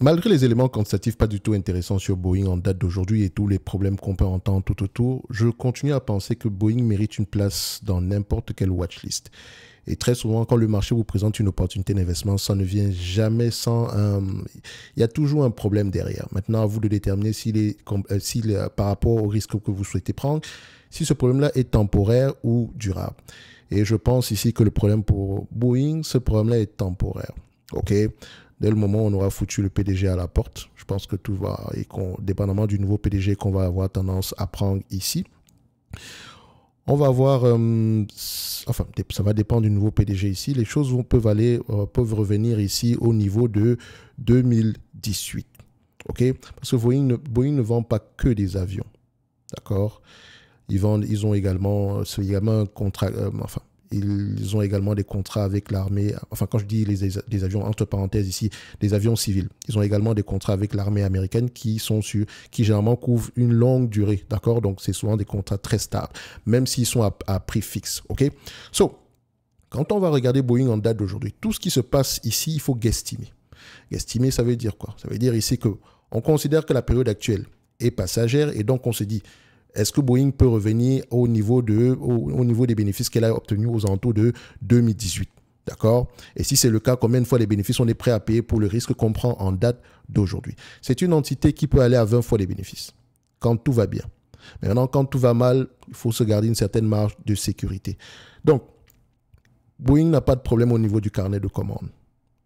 Malgré les éléments quantitatifs pas du tout intéressants sur Boeing en date d'aujourd'hui et tous les problèmes qu'on peut entendre tout autour, je continue à penser que Boeing mérite une place dans n'importe quelle watchlist. Et très souvent, quand le marché vous présente une opportunité d'investissement, ça ne vient jamais sans un... Il y a toujours un problème derrière. Maintenant, à vous de déterminer par rapport au risque que vous souhaitez prendre, si ce problème-là est temporaire ou durable. Et je pense ici que le problème pour Boeing, ce problème-là est temporaire. OK? Dès le moment où on aura foutu le PDG à la porte, je pense que tout va, et dépendamment du nouveau PDG qu'on va avoir tendance à prendre ici, on va avoir, enfin, ça va dépendre du nouveau PDG ici. Les choses peuvent revenir ici au niveau de 2018. OK? Parce que Boeing ne vend pas que des avions. D'accord? Ils ont également, un contrat, enfin, ils ont également des contrats avec l'armée. Enfin, quand je dis les avions, entre parenthèses ici, des avions civils. Ils ont également des contrats avec l'armée américaine qui généralement couvrent une longue durée. D'accord? Donc, c'est souvent des contrats très stables, même s'ils sont à prix fixe. OK? So, quand on va regarder Boeing en date d'aujourd'hui, tout ce qui se passe ici, il faut guesstimer. Guesstimer, ça veut dire quoi? Ça veut dire ici qu'on considère que la période actuelle est passagère et donc on se dit, est-ce que Boeing peut revenir au niveau des bénéfices qu'elle a obtenus aux alentours de 2018? D'accord? Et si c'est le cas, combien de fois les bénéfices on est prêt à payer pour le risque qu'on prend en date d'aujourd'hui? C'est une entité qui peut aller à 20 fois les bénéfices, quand tout va bien. Mais maintenant, quand tout va mal, il faut se garder une certaine marge de sécurité. Donc, Boeing n'a pas de problème au niveau du carnet de commandes.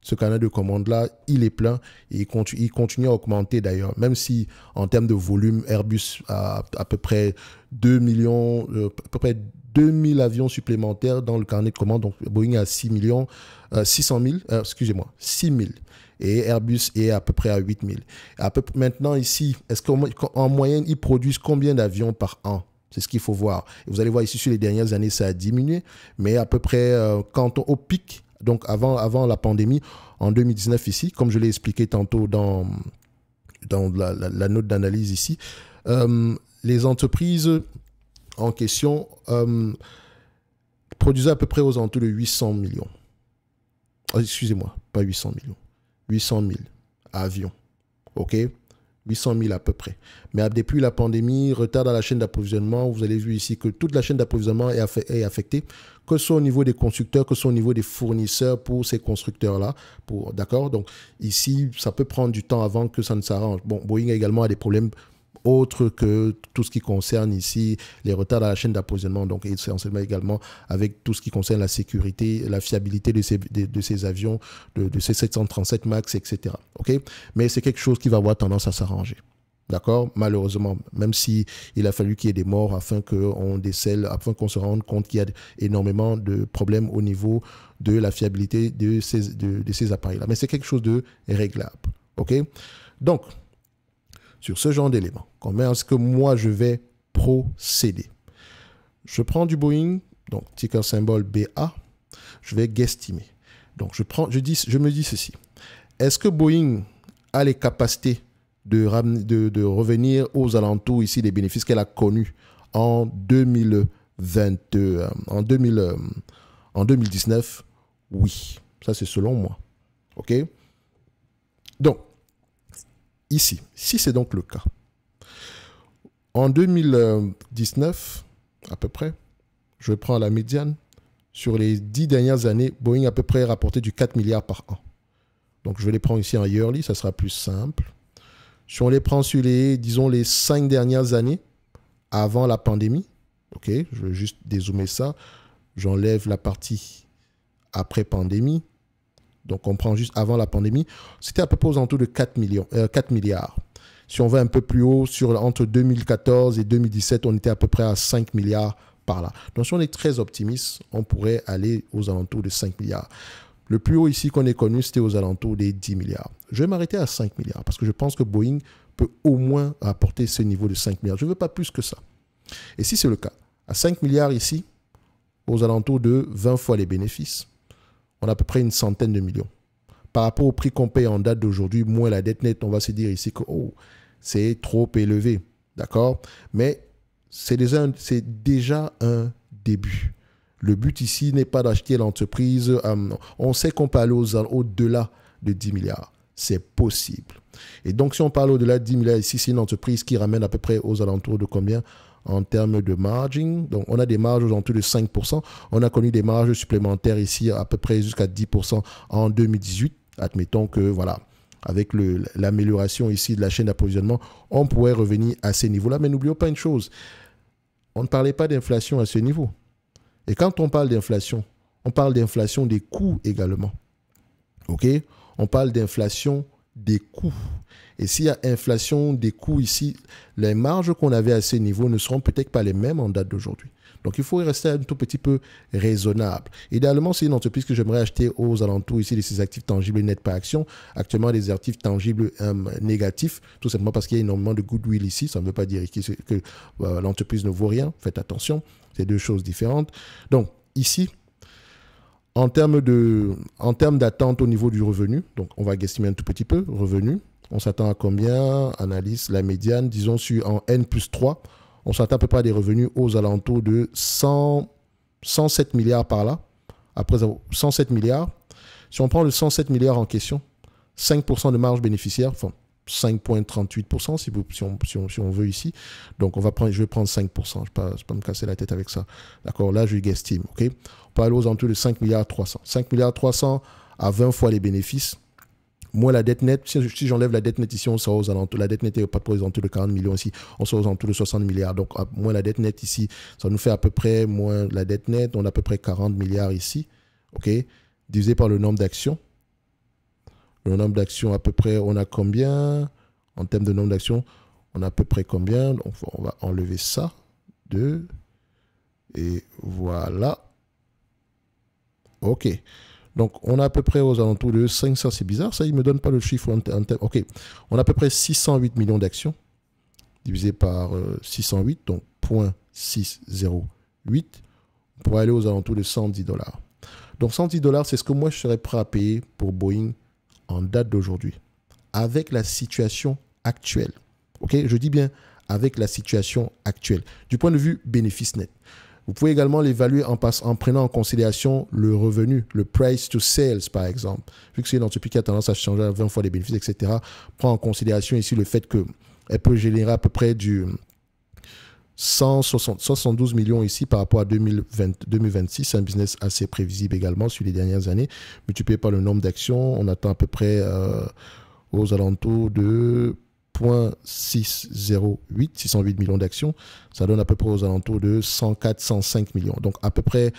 Ce carnet de commandes-là, il est plein et il continue à augmenter d'ailleurs. Même si en termes de volume, Airbus a à peu près 2 millions, à peu près 2000 avions supplémentaires dans le carnet de commandes. Donc Boeing a 6 millions, 600 000, excusez-moi, 6 000. Et Airbus est à peu près à 8 000. Maintenant ici, est-ce qu'en moyenne, ils produisent combien d'avions par an? C'est ce qu'il faut voir. Et vous allez voir ici, sur les dernières années, ça a diminué. Mais à peu près, au pic, donc avant la pandémie, en 2019 ici, comme je l'ai expliqué tantôt dans la note d'analyse ici, les entreprises en question produisaient à peu près aux alentours de 800 millions. Oh, excusez-moi, pas 800 millions. 800 000 avions. OK? 800 000 à peu près. Mais depuis la pandémie, retard dans la chaîne d'approvisionnement, vous avez vu ici que toute la chaîne d'approvisionnement est affectée, que ce soit au niveau des constructeurs, que ce soit au niveau des fournisseurs pour ces constructeurs-là. D'accord? Donc ici, ça peut prendre du temps avant que ça ne s'arrange. Bon, Boeing également a des problèmes autres que tout ce qui concerne ici les retards dans la chaîne d'approvisionnement, donc essentiellement également avec tout ce qui concerne la sécurité, la fiabilité de ces avions, de ces 737 MAX, etc. Okay? Mais c'est quelque chose qui va avoir tendance à s'arranger. D'accord? Malheureusement, même si il a fallu qu'il y ait des morts afin qu'on décèle, afin qu'on se rende compte qu'il y a énormément de problèmes au niveau de la fiabilité de ces appareils-là. Mais c'est quelque chose de réglable. OK? Donc, sur ce genre d'éléments, comment est-ce que moi je vais procéder? Je prends du Boeing, donc ticker symbole BA, je vais guesstimer. Donc je me dis ceci. Est-ce que Boeing a les capacités de revenir aux alentours ici des bénéfices qu'elle a connus en 2019? Oui, ça c'est selon moi. OK? Donc, ici, si c'est donc le cas, en 2019, à peu près, je prends la médiane, sur les 10 dernières années, Boeing a à peu près rapporté du 4 milliards par an. Donc, je vais les prendre ici en yearly, ça sera plus simple. Si on les prend sur disons, les 5 dernières années, avant la pandémie, ok, je vais juste dézoomer ça, j'enlève la partie après pandémie, donc on prend juste avant la pandémie, c'était à peu près aux alentours de 4 milliards. Si on va un peu plus haut, entre 2014 et 2017, on était à peu près à 5 milliards par là. Donc si on est très optimiste, on pourrait aller aux alentours de 5 milliards. Le plus haut ici qu'on ait connu, c'était aux alentours des 10 milliards. Je vais m'arrêter à 5 milliards parce que je pense que Boeing peut au moins apporter ce niveau de 5 milliards. Je ne veux pas plus que ça. Et si c'est le cas, à 5 milliards ici, aux alentours de 20 fois les bénéfices, on a à peu près une centaine de millions. Par rapport au prix qu'on paye en date d'aujourd'hui, moins la dette nette, on va se dire ici que c'est trop élevé. D'accord? Mais c'est déjà un début. Le but ici n'est pas d'acheter l'entreprise. On sait qu'on peut aller au-delà de 10 milliards. c'est possible. Et donc, si on parle au-delà de 10 milliards ici, c'est une entreprise qui ramène à peu près aux alentours de combien en termes de margin? Donc, on a des marges aux alentours de 5%. On a connu des marges supplémentaires ici à peu près jusqu'à 10% en 2018. Admettons que, voilà, avec l'amélioration ici de la chaîne d'approvisionnement, on pourrait revenir à ces niveaux-là. Mais n'oublions pas une chose, on ne parlait pas d'inflation à ce niveau. Et quand on parle d'inflation, on parle d'inflation des coûts également. OK? On parle d'inflation des coûts. Et s'il y a inflation des coûts ici, les marges qu'on avait à ces niveaux ne seront peut-être pas les mêmes en date d'aujourd'hui. Donc, il faut rester un tout petit peu raisonnable. Idéalement, c'est une entreprise que j'aimerais acheter aux alentours ici de ces actifs tangibles nets par action. Actuellement, des actifs tangibles négatifs, tout simplement parce qu'il y a énormément de goodwill ici. Ça ne veut pas dire que l'entreprise ne vaut rien. Faites attention, c'est deux choses différentes. Donc, ici, en termes d'attente au niveau du revenu, donc on va estimer un tout petit peu, revenu, on s'attend à combien? Analyse la médiane, disons en N+3, on s'attend à peu près à des revenus aux alentours de 107 milliards par là. Après 107 milliards, si on prend le 107 milliards en question, 5% de marge bénéficiaire, enfin 5,38% si on veut ici. Donc je vais prendre 5%, je ne vais pas me casser la tête avec ça. D'accord, là je guessime, ok. On peut aller aux alentours de 5 milliards 300. 5 milliards 300 à 20 fois les bénéfices. Moi, la dette nette, si j'enlève la dette nette ici, on sera aux alentours. La dette nette n'est pas aux alentours de 40 millions ici, on sera aux alentours de 60 milliards. Donc, moins la dette nette ici, ça nous fait à peu près, moins la dette nette, on a à peu près 40 milliards ici, ok, divisé par le nombre d'actions. Le nombre d'actions, à peu près, on a combien? En termes de nombre d'actions, on a à peu près combien? Donc, on va enlever ça. 2. Et voilà. OK. Donc, on a à peu près aux alentours de 500. C'est bizarre, ça, il ne me donne pas le chiffre en termes. OK. On a à peu près 608 millions d'actions divisé par 608, donc 0,608. On pourrait aller aux alentours de 110 dollars. Donc, 110 dollars, c'est ce que moi, je serais prêt à payer pour Boeing en date d'aujourd'hui, avec la situation actuelle. OK, je dis bien avec la situation actuelle. Du point de vue bénéfice net. Vous pouvez également l'évaluer en prenant en considération le revenu, le price to sales par exemple. Vu que c'est une entreprise qui a tendance à changer à 20 fois les bénéfices, etc. Prends en considération ici le fait qu'elle peut générer à peu près du 172 millions ici par rapport à 2026. C'est un business assez prévisible également sur les dernières années. Multiplié par le nombre d'actions, on attend à peu près aux alentours de 608 millions d'actions. Ça donne à peu près aux alentours de 104-105 millions. Donc à peu près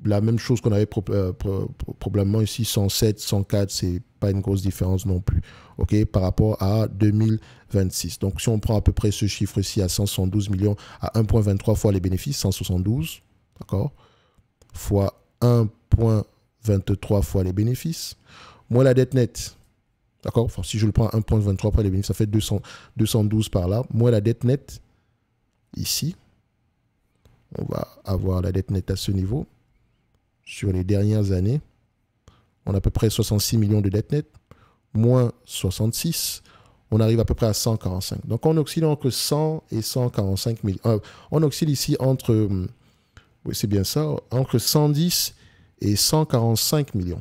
la même chose qu'on avait probablement ici, 107, 104, c'est pas une grosse différence non plus, ok, par rapport à 2026. Donc si on prend à peu près ce chiffre-ci à 172 millions, à 1,23 fois les bénéfices, 172, d'accord, fois 1,23 fois les bénéfices, moins la dette nette, d'accord, enfin, si je le prends à 1,23 fois les bénéfices, ça fait 212 par là, moins la dette nette, ici, on va avoir la dette nette à ce niveau. Sur les dernières années, on a à peu près 66 millions de dettes nettes, moins 66, on arrive à peu près à 145. Donc, on oscille entre 100 et 145 millions. On oscille ici entre, oui, c'est bien ça, entre 110 et 145 millions.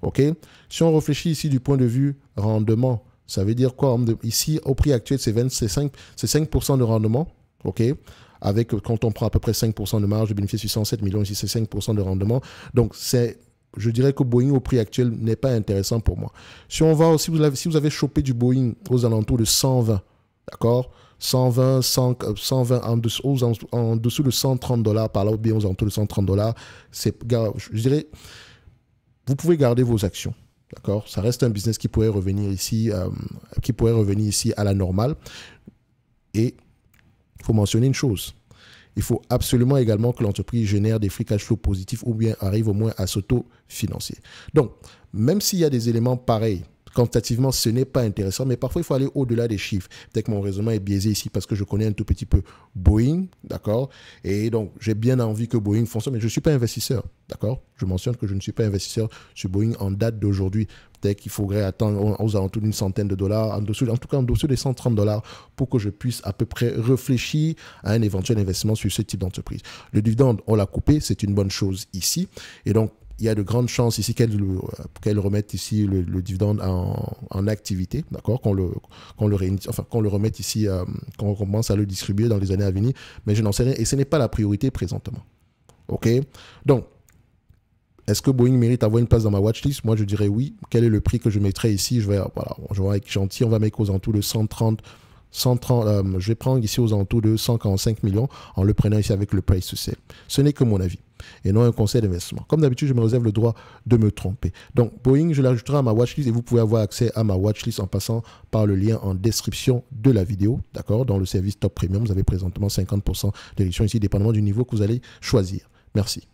OK? Si on réfléchit ici du point de vue rendement, ça veut dire quoi? Ici, au prix actuel, c'est 5% de rendement. OK? Quand on prend à peu près 5% de marge de bénéfice sur 107 millions, ici c'est 5% de rendement. Donc, je dirais que Boeing au prix actuel n'est pas intéressant pour moi. Si on va aussi, si vous avez chopé du Boeing aux alentours de 120, d'accord, 120, 120 en dessous de 130 dollars par là, ou bien aux alentours de 130 dollars, je dirais, vous pouvez garder vos actions. D'accord, ça reste un business qui pourrait revenir ici, à la normale. Et il faut mentionner une chose. Il faut absolument également que l'entreprise génère des free cash flow positifs ou bien arrive au moins à s'auto-financer. Donc, même s'il y a des éléments pareils, quantitativement, ce n'est pas intéressant, mais parfois, il faut aller au-delà des chiffres. Peut-être que mon raisonnement est biaisé ici parce que je connais un tout petit peu Boeing, d'accord? Et donc, j'ai bien envie que Boeing fonctionne, mais je ne suis pas investisseur, d'accord? Je mentionne que je ne suis pas investisseur sur Boeing en date d'aujourd'hui. Peut-être qu'il faudrait attendre aux alentours d'une centaine de dollars, en tout cas en dessous des 130 dollars, pour que je puisse à peu près réfléchir à un éventuel investissement sur ce type d'entreprise. Le dividende, on l'a coupé, c'est une bonne chose ici. Et donc, il y a de grandes chances ici qu'elle remette ici le dividende en activité, d'accord, qu'on le remette ici, qu'on commence à le distribuer dans les années à venir, mais je n'en sais rien et ce n'est pas la priorité présentement. Ok, donc, est-ce que Boeing mérite d'avoir une place dans ma watchlist? Moi, je dirais oui. Quel est le prix que je mettrais ici? Je vais être gentil, on va mettre aux alentours de 130, je vais prendre ici aux alentours de 145 millions en le prenant ici avec le price to sell. Ce n'est que mon avis et non un conseil d'investissement. Comme d'habitude, je me réserve le droit de me tromper. Donc, Boeing, je l'ajouterai à ma watchlist et vous pouvez avoir accès à ma watchlist en passant par le lien en description de la vidéo. D'accord? Dans le service Top Premium, vous avez présentement 50% de réduction ici, dépendamment du niveau que vous allez choisir. Merci.